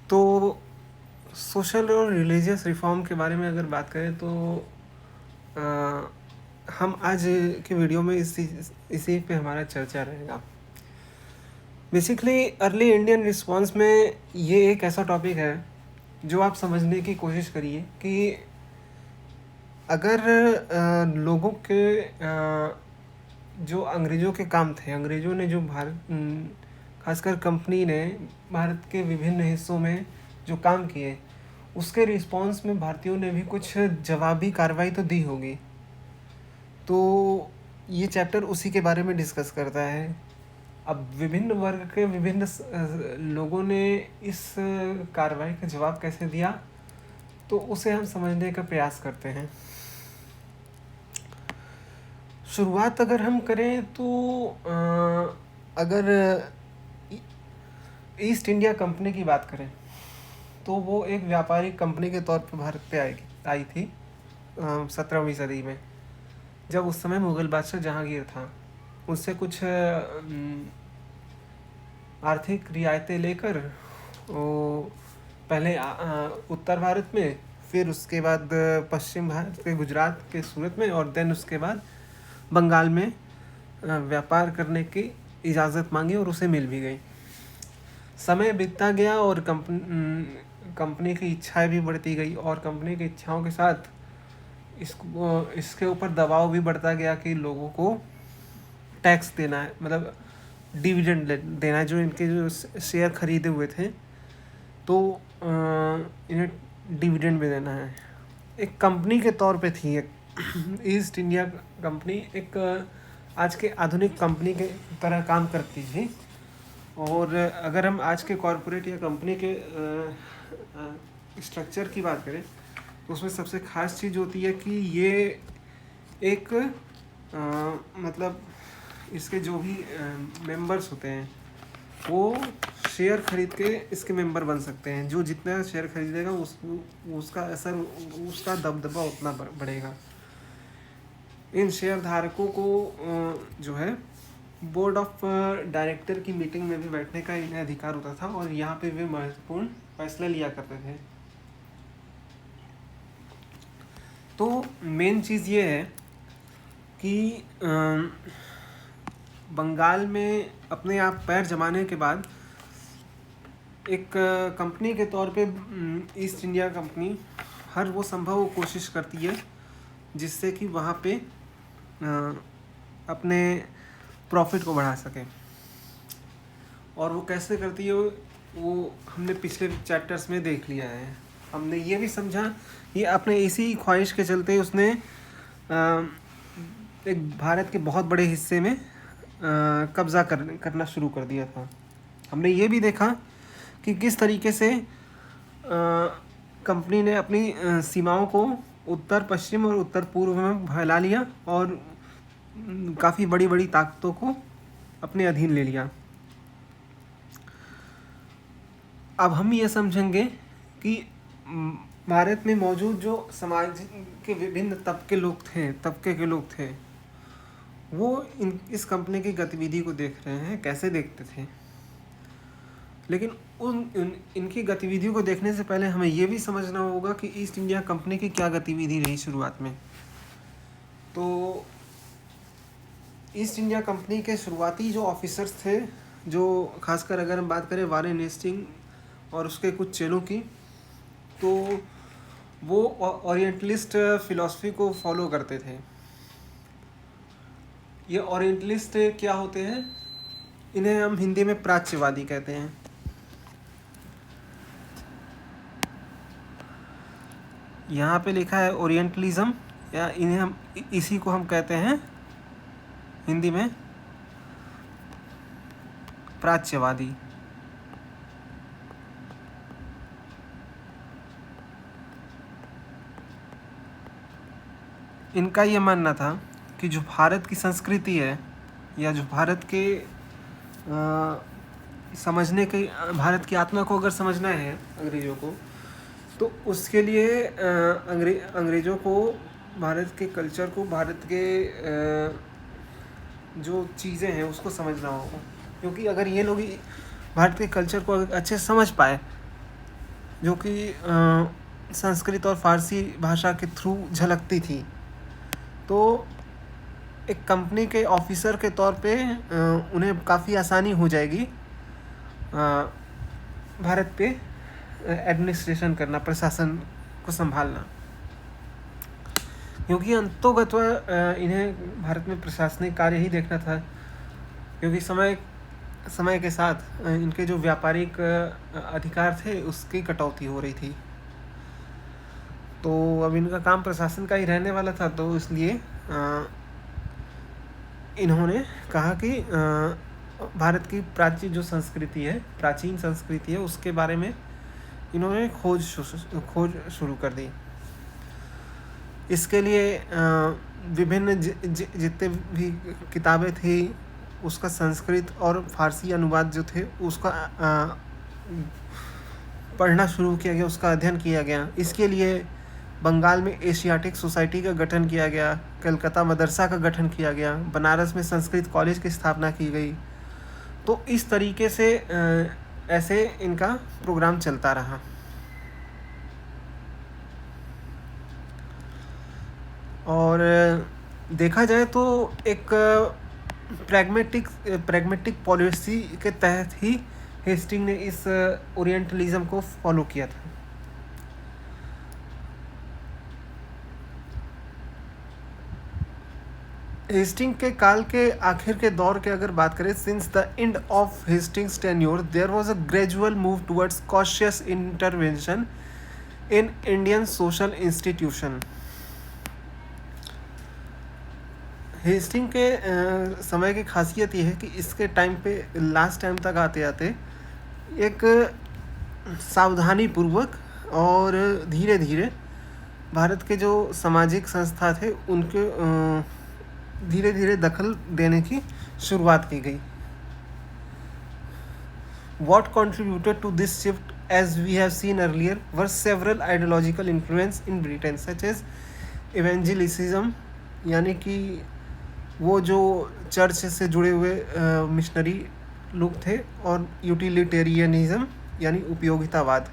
तो सोशल और religious reform के बारे में अगर बात करें तो अ, हम आज के वीडियो में इसी पे हमारा चर्चा रहेगा। बेसिकली अर्ली इंडियन रिस्पॉन्स में ये एक ऐसा टॉपिक है जो आप समझने की कोशिश करिए कि अगर लोगों के जो अंग्रेज़ों के काम थे, अंग्रेज़ों ने जो खासकर कंपनी ने भारत के विभिन्न हिस्सों में जो काम किए, उसके रिस्पॉन्स में भारतीयों ने भी कुछ जवाबी कार्रवाई तो दी होगी। तो ये चैप्टर उसी के बारे में डिस्कस करता है। अब विभिन्न वर्ग के विभिन्न लोगों ने इस कार्रवाई का जवाब कैसे दिया, तो उसे हम समझने का प्रयास करते हैं। शुरुआत अगर हम करें तो अगर ईस्ट इंडिया कंपनी की बात करें तो वो एक व्यापारिक कंपनी के तौर पर भारत पे आई थी 17वीं सदी में, जब उस समय मुग़ल बादशाह जहांगीर था। उससे कुछ आर्थिक रियायतें लेकर वो पहले उत्तर भारत में, फिर उसके बाद पश्चिम भारत के गुजरात के सूरत में, और देन उसके बाद बंगाल में व्यापार करने की इजाज़त मांगी और उसे मिल भी गई। समय बीतता गया और कंपनी की इच्छाएं भी बढ़ती गई, और कंपनी की इच्छाओं के साथ इसके ऊपर दबाव भी बढ़ता गया कि लोगों को टैक्स देना है, मतलब डिविडेंड देना है। जो इनके जो शेयर खरीदे हुए थे तो इन्हें डिविडेंड भी देना है। एक कंपनी के तौर पे थी एक ईस्ट इंडिया कंपनी, एक आज के आधुनिक कंपनी के तरह काम करती थी। और अगर हम आज के कॉरपोरेट या कंपनी के स्ट्रक्चर की बात करें तो उसमें सबसे ख़ास चीज़ होती है कि ये एक मतलब इसके जो भी मेंबर्स होते हैं वो शेयर खरीद के इसके मेंबर बन सकते हैं। जो जितना शेयर खरीदेगा उसका असर, उसका दबदबा उतना बढ़ेगा। इन शेयर धारकों को जो है बोर्ड ऑफ डायरेक्टर की मीटिंग में भी बैठने का इन्हें अधिकार होता था, और यहाँ पे वे महत्वपूर्ण फैसले लिया करते थे। तो मेन चीज़ ये है कि बंगाल में अपने आप पैर जमाने के बाद एक कंपनी के तौर पे ईस्ट इंडिया कंपनी हर वो संभव कोशिश करती है जिससे कि वहाँ पे अपने प्रॉफिट को बढ़ा सके। और वो कैसे करती है वो हमने पिछले चैप्टर्स में देख लिया है। हमने ये भी समझा कि अपने इसी ख्वाहिश के चलते उसने एक भारत के बहुत बड़े हिस्से में कब्ज़ा करना शुरू कर दिया था। हमने ये भी देखा कि किस तरीके से कंपनी ने अपनी सीमाओं को उत्तर पश्चिम और उत्तर पूर्व में फैला लिया और काफ़ी बड़ी बड़ी ताकतों को अपने अधीन ले लिया। अब हम ये समझेंगे कि भारत में मौजूद जो समाज के विभिन्न तबके के लोग थे वो इस कंपनी की गतिविधि को देख रहे हैं, कैसे देखते थे। लेकिन इनकी गतिविधियों को देखने से पहले हमें ये भी समझना होगा कि ईस्ट इंडिया कंपनी की क्या गतिविधि रही शुरुआत में। तो ईस्ट इंडिया कंपनी के शुरुआती जो ऑफिसर्स थे, जो खासकर अगर हम बात करें वारेन हेस्टिंग और उसके कुछ चेलों की, तो वो ओरिएंटलिस्ट फ़िलॉसफी को फॉलो करते थे। ये ओरिएंटलिस्ट क्या होते हैं, इन्हें हम हिंदी में प्राच्यवादी कहते हैं। यहाँ पे लिखा है ओरिएंटलिज्म, या इन्हें हम इसी को हम कहते हैं हिंदी में प्राच्यवादी। इनका ये मानना था कि जो भारत की संस्कृति है या जो भारत के समझने के, भारत की आत्मा को अगर समझना है अंग्रेज़ों को, तो उसके लिए अंग्रेज़ों को भारत के कल्चर को, भारत के जो चीज़ें हैं उसको समझना होगा। क्योंकि अगर ये लोग भारत के कल्चर को अच्छे से समझ पाए जो कि संस्कृत और फारसी भाषा के थ्रू झलकती थी। तो एक कंपनी के ऑफिसर के तौर पे उन्हें काफ़ी आसानी हो जाएगी भारत पे एडमिनिस्ट्रेशन करना, प्रशासन को संभालना, क्योंकि अंततोगत्वा इन्हें भारत में प्रशासनिक कार्य ही देखना था, क्योंकि समय के साथ इनके जो व्यापारिक अधिकार थे उसकी कटौती हो रही थी। तो अब इनका काम प्रशासन का ही रहने वाला था, तो इसलिए इन्होंने कहा कि भारत की प्राचीन संस्कृति है उसके बारे में इन्होंने खोज शुरू कर दी। इसके लिए विभिन्न जितने भी किताबें थी उसका संस्कृत और फारसी अनुवाद जो थे उसका पढ़ना शुरू किया गया, उसका अध्ययन किया गया। इसके लिए बंगाल में एशियाटिक सोसाइटी का गठन किया गया, कलकत्ता मदरसा का गठन किया गया, बनारस में संस्कृत कॉलेज की स्थापना की गई। तो इस तरीके से ऐसे इनका प्रोग्राम चलता रहा। और देखा जाए तो एक प्रैग्मेटिक पॉलिसी के तहत ही हेस्टिंग ने इस ओरिएंटलिज्म को फॉलो किया था। हेस्टिंग के काल के आखिर के दौर के अगर बात करें, since the end of Hastings tenure there was a gradual move towards cautious intervention in Indian social institution. Hastings के समय की खासियत यह है कि इसके टाइम पे लास्ट टाइम तक आते आते एक सावधानी पूर्वक और धीरे धीरे भारत के जो सामाजिक संस्था थे उनके धीरे धीरे दखल देने की शुरुआत की गई। What contributed to this shift, as we have seen earlier, were several ideological influence in Britain, such as evangelicalism, यानी कि वो जो चर्च से जुड़े हुए मिशनरी लोग थे, और यूटिलिटेरियनिज्म यानी उपयोगितावाद,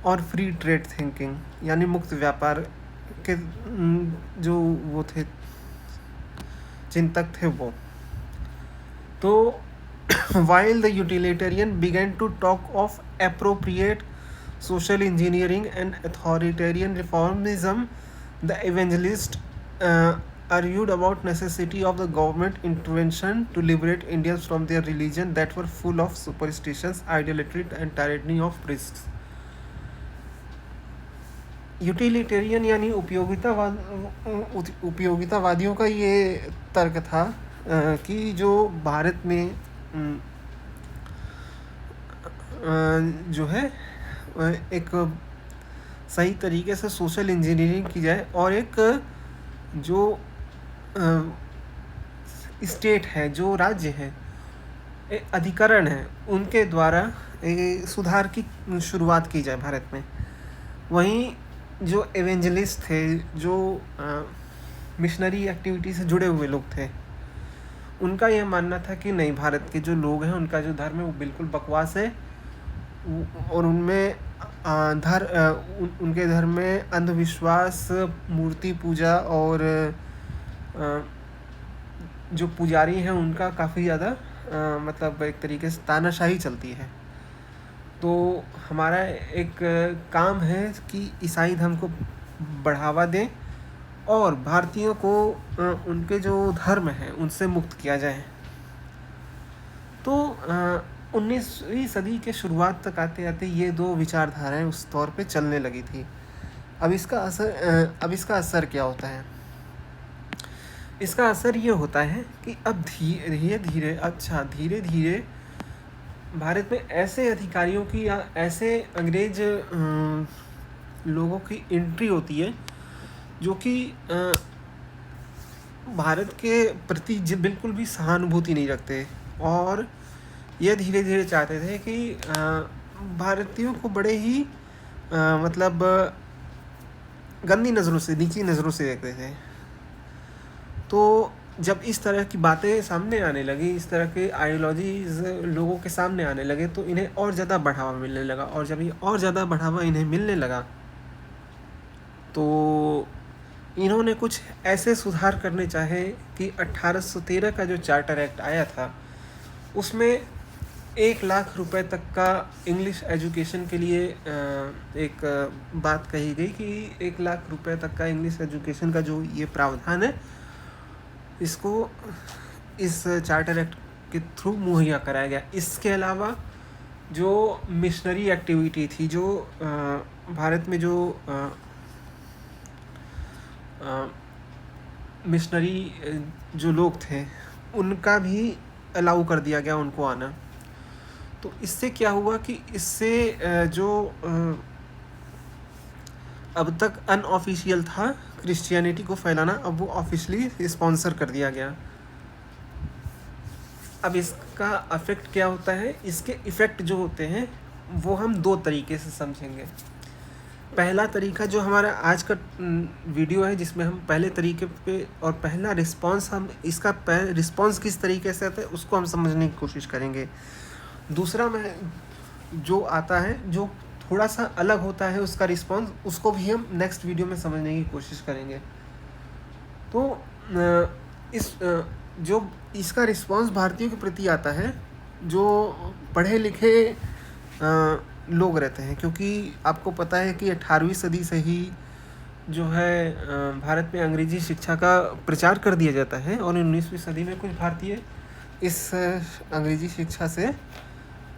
और फ्री ट्रेड थिंकिंग यानी मुक्त व्यापार के जो वो थे चिंतक थे वो। तो while the utilitarian began to talk of appropriate social engineering and authoritarian reformism, the evangelist argued about necessity of the government intervention to liberate Indians from their religion that were full of superstitions, idolatry and tyranny of priests. Utilitarian यानी उपयोगितावादियों का ये तर्क था कि जो भारत में जो है एक सही तरीके से सोशल इंजीनियरिंग की जाए, और एक जो स्टेट है, जो राज्य है, अधिकरण है, उनके द्वारा सुधार की शुरुआत की जाए भारत में। वहीं जो एवेंजलिस्ट थे, जो मिशनरी एक्टिविटी से जुड़े हुए लोग थे, उनका यह मानना था कि नहीं, भारत के जो लोग हैं उनका जो धर्म है वो बिल्कुल बकवास है, और उनमें उनके धर्म में अंधविश्वास, मूर्ति पूजा और जो पुजारी हैं उनका काफ़ी ज़्यादा मतलब एक तरीके से तानाशाही चलती है। तो हमारा एक काम है कि ईसाई धर्म को बढ़ावा दें और भारतीयों को उनके जो धर्म है उनसे मुक्त किया जाए। तो 19वीं सदी के शुरुआत तक आते आते ये दो विचारधाराएं उस तौर पे चलने लगी थी। अब इसका असर क्या होता है? इसका असर ये होता है कि अब धीरे धीरे भारत में ऐसे अधिकारियों की या ऐसे अंग्रेज लोगों की एंट्री होती है जो कि भारत के प्रति बिल्कुल भी सहानुभूति नहीं रखते, और ये धीरे धीरे चाहते थे कि भारतीयों को बड़े ही मतलब गंदी नज़रों से, नीची नज़रों से देखते थे। तो जब इस तरह की बातें सामने आने लगी, इस तरह के आइडियोलॉजीज़ लोगों के सामने आने लगे, तो इन्हें और ज़्यादा बढ़ावा मिलने लगा। और जब ये और ज़्यादा बढ़ावा इन्हें मिलने लगा, तो इन्होंने कुछ ऐसे सुधार करने चाहे कि 1813 का जो चार्टर एक्ट आया था, उसमें 1,00,000 रुपए तक का इंग्लिश एजुकेशन के लिए एक बात कही गई कि 1,00,000 रुपए तक का इंग्लिश एजुकेशन का जो ये प्रावधान है, इसको इस चार्टर एक्ट के थ्रू मुहैया कराया गया। इसके अलावा जो मिशनरी एक्टिविटी थी, जो भारत में जो मिशनरी जो लोग थे, उनका भी अलाउ कर दिया गया उनको आना। तो इससे क्या हुआ कि इससे जो अब तक अनऑफिशियल था क्रिश्चियनिटी को फैलाना, अब वो ऑफिशियली स्पॉन्सर कर दिया गया। अब इसका इफ़ेक्ट क्या होता है? इसके इफ़ेक्ट जो होते हैं वो हम 2 तरीके से समझेंगे। पहला तरीका जो हमारा आज का वीडियो है, जिसमें हम पहले तरीके पे और पहला रिस्पॉन्स, हम इसका रिस्पॉन्स किस तरीके से आता है उसको हम समझने की कोशिश करेंगे। दूसरा में जो आता है, जो थोड़ा सा अलग होता है उसका रिस्पॉन्स, उसको भी हम नेक्स्ट वीडियो में समझने की कोशिश करेंगे। तो जो इसका रिस्पॉन्स भारतीयों के प्रति आता है, जो पढ़े लिखे लोग रहते हैं, क्योंकि आपको पता है कि 18वीं सदी से ही जो है भारत में अंग्रेजी शिक्षा का प्रचार कर दिया जाता है, और 19वीं सदी में कुछ भारतीय इस अंग्रेजी शिक्षा से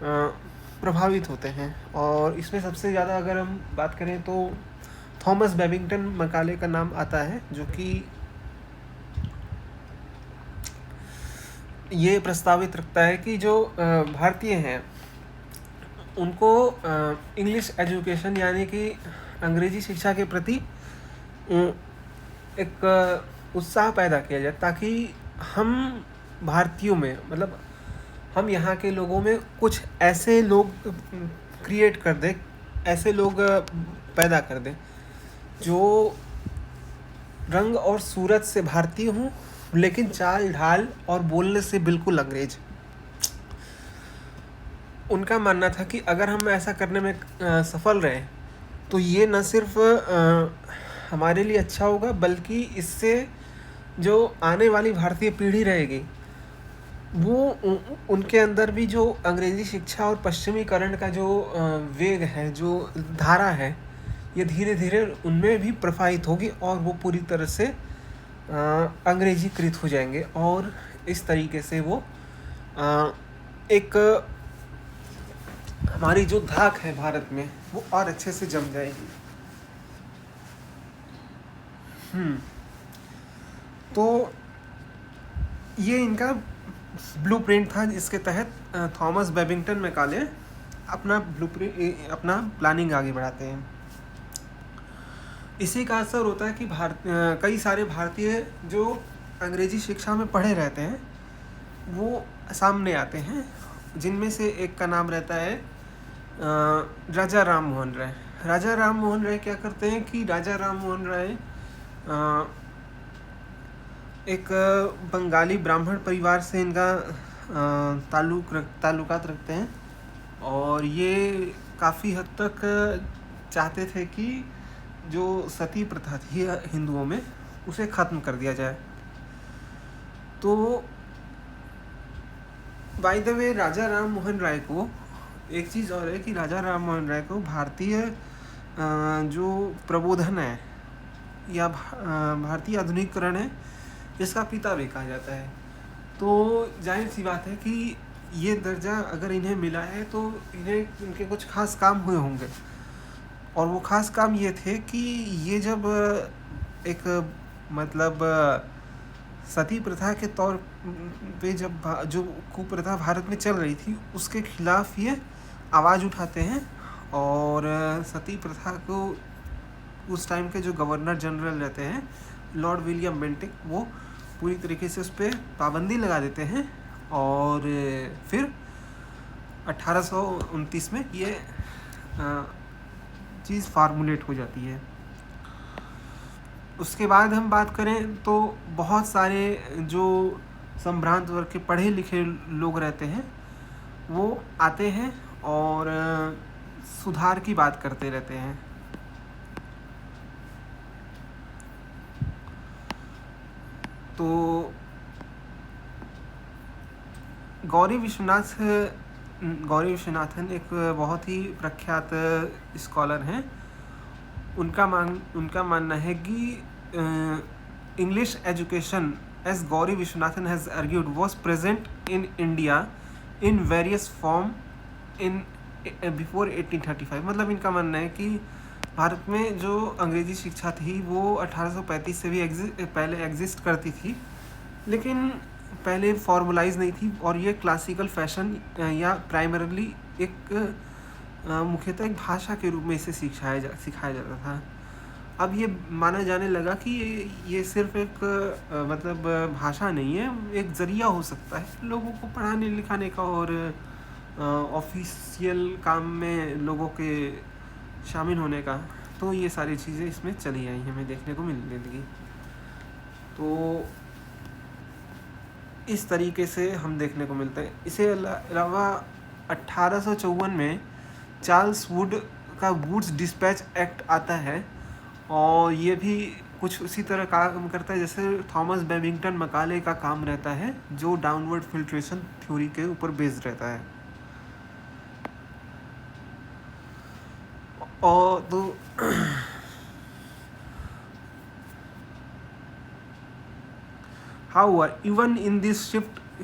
प्रभावित होते हैं। और इसमें सबसे ज़्यादा अगर हम बात करें तो थॉमस बेबिंगटन मैकाले का नाम आता है, जो कि ये प्रस्तावित रखता है कि जो भारतीय हैं उनको इंग्लिश एजुकेशन यानी कि अंग्रेजी शिक्षा के प्रति एक उत्साह पैदा किया जाए, ताकि हम भारतीयों में, मतलब हम यहाँ के लोगों में कुछ ऐसे लोग क्रिएट कर दें, ऐसे लोग पैदा कर दें जो रंग और सूरत से भारतीय हों, लेकिन चाल ढाल और बोलने से बिल्कुल अंग्रेज। उनका मानना था कि अगर हम ऐसा करने में सफल रहे तो ये न सिर्फ हमारे लिए अच्छा होगा, बल्कि इससे जो आने वाली भारतीय पीढ़ी रहेगी वो उनके अंदर भी जो अंग्रेज़ी शिक्षा और पश्चिमीकरण का जो वेग है, जो धारा है, ये धीरे धीरे उनमें भी प्रवाहित होगी और वो पूरी तरह से अंग्रेजीकृत हो जाएंगे, और इस तरीके से वो एक हमारी जो धाक है भारत में वो और अच्छे से जम जाएगी। तो ये इनका ब्लूप्रिंट था, जिसके तहत थॉमस बेबिंगटन मैकाले अपना अपना प्लानिंग आगे बढ़ाते हैं। इसी का असर होता है कि कई सारे भारतीय जो अंग्रेजी शिक्षा में पढ़े रहते हैं वो सामने आते हैं, जिनमें से एक का नाम रहता है राजा राम मोहन राय। राजा राम मोहन राय क्या करते हैं कि राजा राम मोहन राय एक बंगाली ब्राह्मण परिवार से इनका ताल्लुकात रखते हैं, और ये काफ़ी हद तक चाहते थे कि जो सती प्रथा थी हिंदुओं में, उसे ख़त्म कर दिया जाए। तो बाय द वे, राजा राम मोहन राय को एक चीज़ और है कि राजा राम मोहन राय को भारतीय जो प्रबोधन है या भारतीय आधुनिकीकरण है, इसका पिता भी कहा जाता है। तो जाहिर सी बात है कि ये दर्जा अगर इन्हें मिला है तो इन्हें इनके कुछ खास काम हुए होंगे, और वो खास काम ये थे कि ये जब एक मतलब सती प्रथा के तौर पे जब जो कुप्रथा भारत में चल रही थी, उसके खिलाफ ये आवाज़ उठाते हैं, और सती प्रथा को उस टाइम के जो गवर्नर जनरल रहते हैं लॉर्ड विलियम बेंटिक, वो पूरी तरीके से उस पर पाबंदी लगा देते हैं, और फिर 1829 में ये चीज़ फार्मूलेट हो जाती है। उसके बाद हम बात करें तो बहुत सारे जो संभ्रांत वर्ग के पढ़े लिखे लोग रहते हैं वो आते हैं और सुधार की बात करते रहते हैं। तो गौरी विश्वनाथन एक बहुत ही प्रख्यात स्कॉलर हैं। उनका मानना है कि English education, as Gauri Viswanathan has argued, was present in India in various form in before 1835। मतलब इनका मानना है कि भारत में जो अंग्रेजी शिक्षा थी वो 1835 से भी पहले एग्जिस्ट करती थी, लेकिन पहले फॉर्मुलाइज नहीं थी और ये क्लासिकल फैशन या प्राइमरली एक मुख्यतः एक भाषा के रूप में इसे सिखाया जाता था। अब ये माना जाने लगा कि ये सिर्फ एक मतलब भाषा नहीं है, एक ज़रिया हो सकता है लोगों को पढ़ाने लिखाने का और ऑफिशियल काम में लोगों के शामिल होने का। तो ये सारी चीज़ें इसमें चली आई, हमें देखने को मिलने लगी। तो इस तरीके से हम देखने को मिलते हैं। इसे अलावा 1854 में चार्ल्स वुड का वुड्स डिस्पैच एक्ट आता है और ये भी कुछ उसी तरह काम करता है जैसे थॉमस बेबिंगटन मकाले का काम रहता है, जो डाउनवर्ड फिल्ट्रेशन थ्योरी के ऊपर बेस्ड रहता है। और तो however, even in this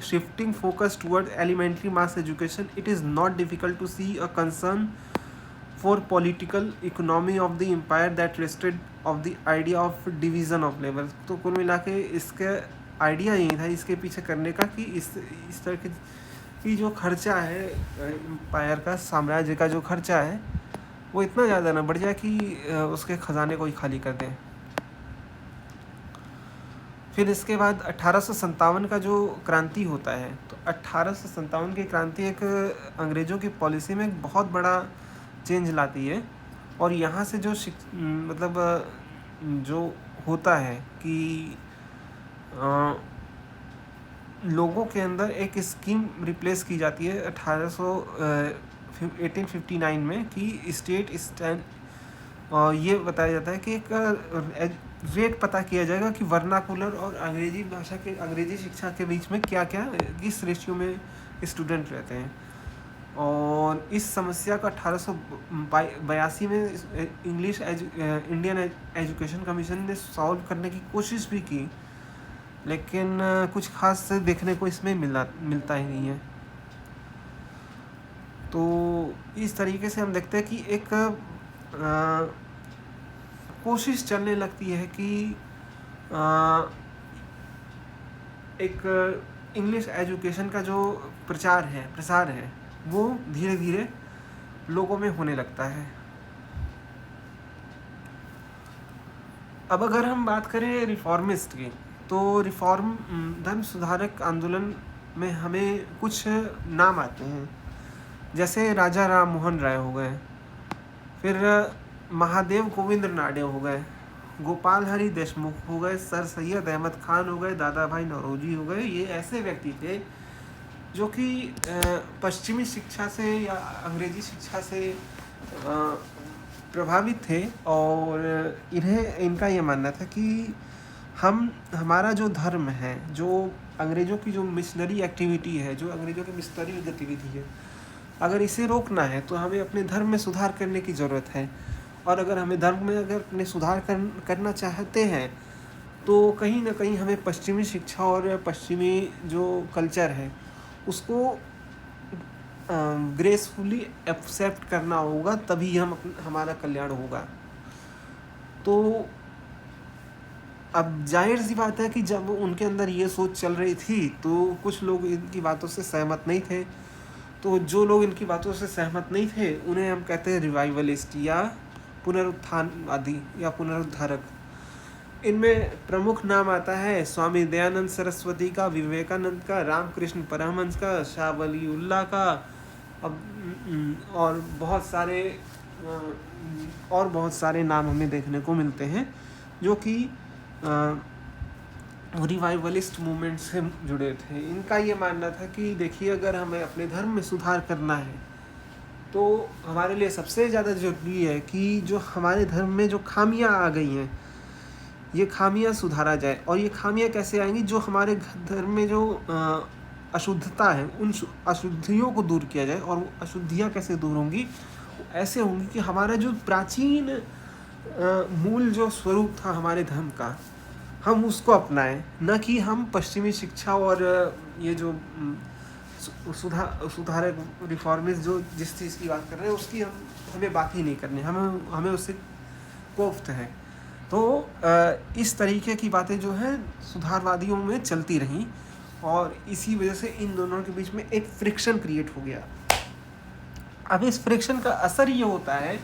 shifting focus toward elementary mass education, it is not difficult to see a concern for political economy of the empire that rested of the idea of division of labor। तो कुल मिला के इसका idea यही था इसके पीछे करने का कि इस तरह की जो खर्चा है एम्पायर का, साम्राज्य का जो खर्चा है वो इतना ज़्यादा ना बढ़ जाए कि उसके ख़जाने को ही खाली कर दें। फिर इसके बाद 1857 का जो क्रांति होता है, तो 1857 की क्रांति एक अंग्रेज़ों की पॉलिसी में एक बहुत बड़ा चेंज लाती है। और यहाँ से जो मतलब जो होता है कि लोगों के अंदर एक स्कीम रिप्लेस की जाती है 1859 में कि स्टेट स्टैंड, ये बताया जाता है कि एक रेट पता किया जाएगा कि वर्नाकुलर और अंग्रेजी शिक्षा के बीच में क्या क्या किस रेशियो में स्टूडेंट रहते हैं। और इस समस्या को 1882 में इंडियन एजुकेशन कमीशन ने सॉल्व करने की कोशिश भी की, लेकिन कुछ खास देखने को इसमें मिलता ही नहीं है। तो इस तरीके से हम देखते हैं कि एक कोशिश चलने लगती है कि एक इंग्लिश एजुकेशन का जो प्रसार है वो धीरे धीरे लोगों में होने लगता है। अब अगर हम बात करें रिफॉर्मिस्ट की, तो धर्म सुधारक आंदोलन में हमें कुछ नाम आते हैं, जैसे राजा राम मोहन राय हो गए, फिर महादेव गोविंद रानडे हो गए, गोपाल हरि देशमुख हो गए, सर सैयद अहमद खान हो गए, दादा भाई नौरोजी हो गए। ये ऐसे व्यक्ति थे जो कि पश्चिमी शिक्षा से या अंग्रेजी शिक्षा से प्रभावित थे और इनका ये मानना था कि हमारा जो धर्म है, जो अंग्रेज़ों की जो मिशनरी एक्टिविटी है, जो अंग्रेज़ों की मिशनरी गतिविधि है, अगर इसे रोकना है तो हमें अपने धर्म में सुधार करने की ज़रूरत है। और अगर हमें धर्म में अगर अपने सुधार करना चाहते हैं तो कहीं ना कहीं हमें पश्चिमी शिक्षा और पश्चिमी जो कल्चर है उसको ग्रेसफुली एक्सेप्ट करना होगा, तभी हमारा कल्याण होगा। तो अब जाहिर सी बात है कि जब उनके अंदर ये सोच चल रही थी तो कुछ लोग इनकी बातों से सहमत नहीं थे। तो जो लोग इनकी बातों से सहमत नहीं थे उन्हें हम कहते हैं रिवाइवलिस्ट या पुनरुत्थानवादी या पुनरुद्धारक। इनमें प्रमुख नाम आता है स्वामी दयानंद सरस्वती का, विवेकानंद का, रामकृष्ण परमहंस का, शाह वलीउल्लाह का, और बहुत सारे नाम हमें देखने को मिलते हैं जो कि रिवाइवलिस्ट मूवमेंट से जुड़े थे। इनका ये मानना था कि देखिए, अगर हमें अपने धर्म में सुधार करना है तो हमारे लिए सबसे ज़्यादा ज़रूरी है कि जो हमारे धर्म में जो खामियां आ गई हैं, ये खामियां सुधारा जाए। और ये खामियां कैसे आएंगी? जो हमारे धर्म में जो अशुद्धता है, उन अशुद्धियों को दूर किया जाए। और वो अशुद्धियाँ कैसे दूर होंगी? ऐसे होंगी कि हमारा जो प्राचीन मूल जो स्वरूप था हमारे धर्म का, हम उसको अपनाएं, न कि हम पश्चिमी शिक्षा और ये जो सुधारक रिफॉर्मिस्ट जो जिस चीज़ की बात कर रहे हैं उसकी हमें बात ही नहीं करनी, हमें उससे कोफ्त है। तो इस तरीके की बातें जो हैं सुधारवादियों में चलती रहीं, और इसी वजह से इन दोनों के बीच में एक फ्रिक्शन क्रिएट हो गया। अब इस फ्रिक्शन का असर ये होता है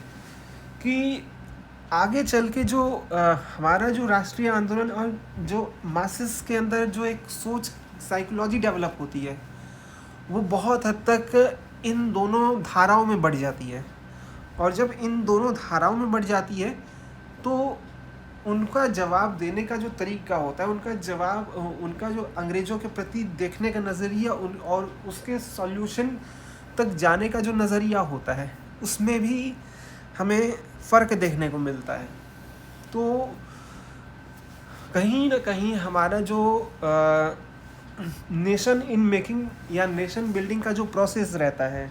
कि आगे चल के जो हमारा जो राष्ट्रीय आंदोलन और जो मासेस के अंदर जो एक सोच, साइकोलॉजी डेवलप होती है, वो बहुत हद तक इन दोनों धाराओं में बढ़ जाती है। और जब इन दोनों धाराओं में बढ़ जाती है तो उनका जवाब देने का जो तरीका होता है, उनका जो अंग्रेज़ों के प्रति देखने का नज़रिया और उसके सॉल्यूशन तक जाने का जो नज़रिया होता है, उसमें भी हमें फ़र्क देखने को मिलता है। तो कहीं ना कहीं हमारा जो नेशन इन मेकिंग या नेशन बिल्डिंग का जो प्रोसेस रहता है,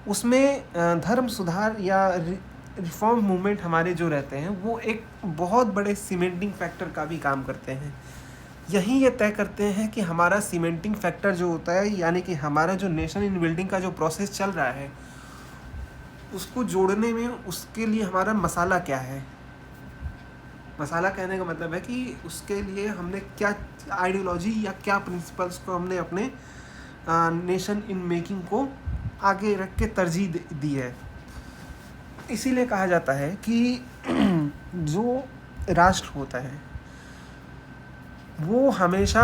उसमें धर्म सुधार या रिफॉर्म मूवमेंट हमारे जो रहते हैं, वो एक बहुत बड़े सीमेंटिंग फैक्टर का भी काम करते हैं। यही ये तय करते हैं कि हमारा सीमेंटिंग फैक्टर जो होता है, यानी कि हमारा जो नेशन इन बिल्डिंग का जो प्रोसेस चल रहा है, उसको जोड़ने में उसके लिए हमारा मसाला क्या है। मसाला कहने का मतलब है कि उसके लिए हमने क्या आइडियोलॉजी या क्या प्रिंसिपल्स को हमने अपने नेशन इन मेकिंग को आगे रख के तरजीह दी है। इसीलिए कहा जाता है कि जो राष्ट्र होता है वो हमेशा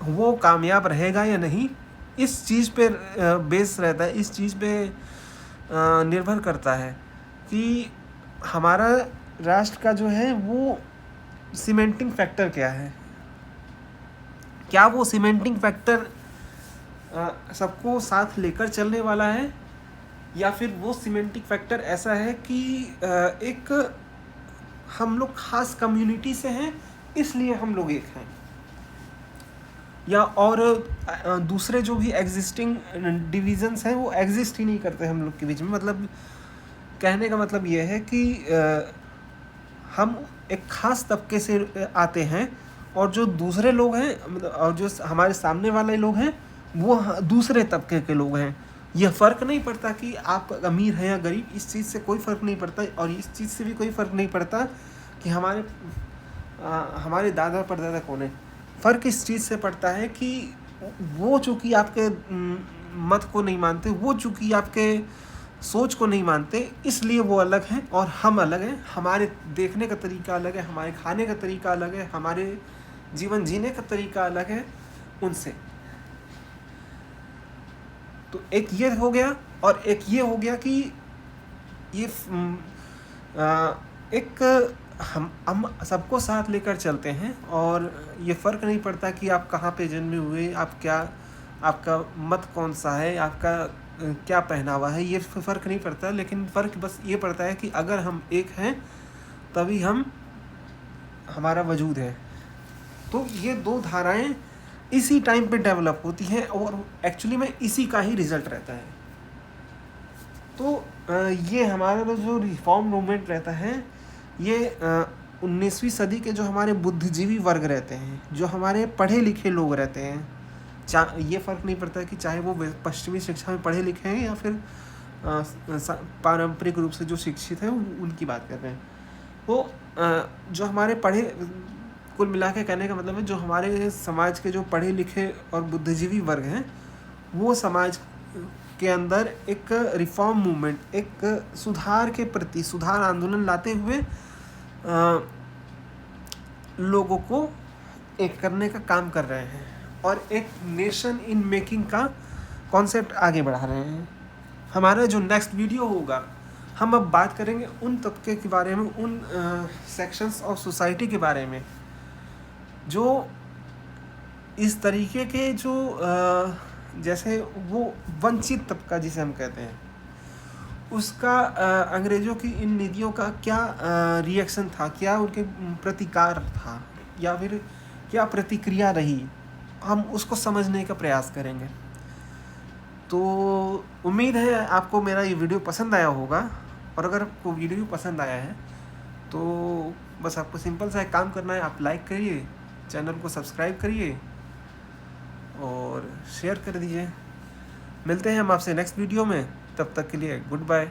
वो कामयाब रहेगा या नहीं, इस चीज़ पे बेस रहता है, इस चीज़ पे निर्भर करता है कि हमारा राष्ट्र का जो है वो सीमेंटिंग फैक्टर क्या है। क्या वो सीमेंटिंग फैक्टर सबको साथ लेकर चलने वाला है, या फिर वो सीमेंटिंग फैक्टर ऐसा है कि एक हम लोग खास कम्युनिटी से हैं इसलिए हम लोग एक हैं, या और दूसरे जो भी एग्जिस्टिंग डिविजन्स हैं वो एग्जिस्ट ही नहीं करते हम लोग के बीच में। मतलब कहने का मतलब ये है कि हम एक ख़ास तबके से आते हैं, और जो दूसरे लोग हैं और जो हमारे सामने वाले लोग हैं वो दूसरे तबके के लोग हैं। यह फ़र्क नहीं पड़ता कि आप अमीर हैं या गरीब, इस चीज़ से कोई फ़र्क नहीं पड़ता। और इस चीज़ से भी कोई फ़र्क नहीं पड़ता कि हमारे दादा परदादा कौन है। फ़र्क इस चीज़ से पड़ता है कि वो चूँकि आपके मत को नहीं मानते, वो चूँकि आपके सोच को नहीं मानते, इसलिए वो अलग हैं और हम अलग हैं। हमारे देखने का तरीका अलग है, हमारे खाने का तरीका अलग है, हमारे जीवन जीने का तरीका अलग है उनसे। तो एक ये हो गया, और एक ये हो गया कि ये एक हम सबको साथ लेकर चलते हैं, और ये फ़र्क नहीं पड़ता कि आप कहाँ पे जन्मे हुए, आपका मत कौन सा है, आपका क्या पहनावा है, ये फ़र्क नहीं पड़ता। लेकिन फ़र्क बस ये पड़ता है कि अगर हम एक हैं तभी हमारा वजूद है। तो ये दो धाराएं इसी टाइम पे डेवलप होती हैं, और एक्चुअली में इसी का ही रिज़ल्ट रहता है। तो ये हमारा जो रिफॉर्म मूवमेंट रहता है, ये 19वीं सदी के जो हमारे बुद्धिजीवी वर्ग रहते हैं, जो हमारे पढ़े लिखे लोग रहते हैं, ये फ़र्क नहीं पड़ता कि चाहे वो पश्चिमी शिक्षा में पढ़े लिखे हैं या फिर पारंपरिक रूप से जो शिक्षित हैं उनकी बात कर रहे हैं। तो जो हमारे पढ़े, कुल मिला के कहने का मतलब है, जो हमारे समाज के जो पढ़े लिखे और बुद्धिजीवी वर्ग हैं, वो समाज के अंदर एक रिफॉर्म मूवमेंट, एक सुधार के प्रति सुधार आंदोलन लाते हुए लोगों को एक करने का काम कर रहे हैं, और एक नेशन इन मेकिंग का कॉन्सेप्ट आगे बढ़ा रहे हैं। हमारा जो नेक्स्ट वीडियो होगा, हम अब बात करेंगे उन तबके के बारे में, उन सेक्शंस ऑफ सोसाइटी के बारे में जो इस तरीके के जो जैसे वो वंचित तबका जिसे हम कहते हैं, उसका अंग्रेज़ों की इन नीतियों का क्या रिएक्शन था, क्या उनके प्रतिकार था या फिर क्या प्रतिक्रिया रही, हम उसको समझने का प्रयास करेंगे। तो उम्मीद है आपको मेरा ये वीडियो पसंद आया होगा, और अगर आपको वीडियो पसंद आया है तो बस आपको सिंपल सा एक काम करना है, आप लाइक करिए, चैनल को सब्सक्राइब करिए और शेयर कर दीजिए। मिलते हैं हम आपसे नेक्स्ट वीडियो में, तब तक के लिए गुड बाय।